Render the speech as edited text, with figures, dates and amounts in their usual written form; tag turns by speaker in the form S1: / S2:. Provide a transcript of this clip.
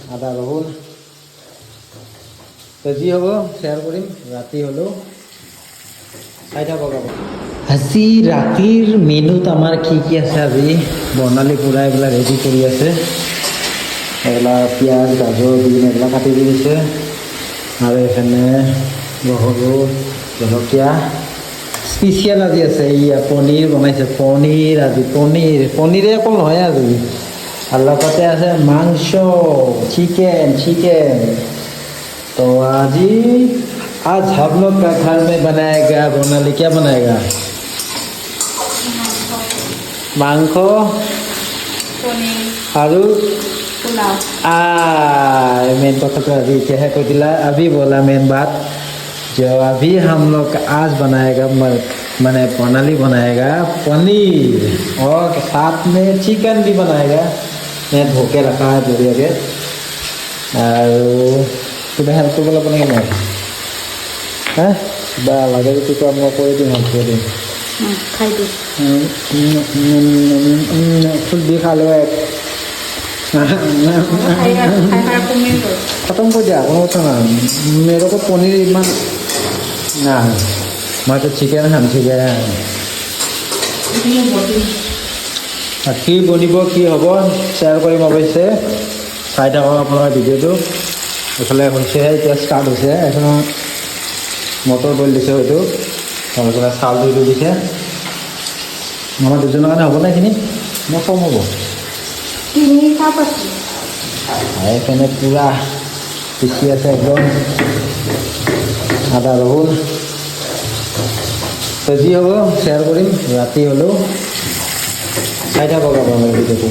S1: আদা ৰহুন তো যি হ'ব শ্বেয়াৰ কৰিম ৰাতি হ'লেও চাই থাকক আকৌ আজি ৰাতিৰ মেনুত আমাৰ কি আছে আজি বৰ্ণালী পূৰা এইবিলাক ৰেডি কৰি আছে এইবিলাক পিঁয়াজ গাজৰ বিন এইবিলাক কাটি দি দিছে আৰু এইখানে নহৰু জলকীয়া স্পেচিয়েল আজি আছে ইয়া পনীৰ বনাইছে পনীৰ আজি পনীৰে অকল নহয় আজি और लगते আছে मांस चिकन तो आज हम लोग का घर में बनाएगा बोनाली क्या बनाएगा मांस और मेन बात तो अभी क्या है कोई दिला अभी बोला मेन बात जो अभी हम लोग आज बनाएगा मैंने बोनाली बनाएगा पनीर और साथ में चिकन भी बनाएगा मैं धोके रखा है बढ़िया के और तुम्हें हेल्प कर बोला बनेगा नहीं हैं बा लगे तो तुम लोग कोई दिन हेल्प कर दें
S2: खाई दे
S1: खुद भी खा लो एक खत्म कर दिया कौन होता ना मेरे को पनीर इमान ना मैं तो चिकन हम चिकन কি বনিব কি হ'ব শ্বেয়াৰ কৰিম অৱশ্যে চাই থাকক আপোনালোকে ভিডিঅ'টো এইফালে হৈছেহে এতিয়া ষ্টাৰ্ট হৈছে এখন মটৰ বইল দিছে হয়তো তাৰপিছত চাউল ধুই দিছে আমাৰ দুজনৰ কাৰণে হ'ব নাই এইখিনি মই কম হ'ব এইখানে পূৰা পিচি আছে একদম আদা ৰহুন তো যি হ'ব শ্বেয়াৰ কৰিম ৰাতি হ'লেও চাই থাকক আপোনালোকে ভিডিঅ'টো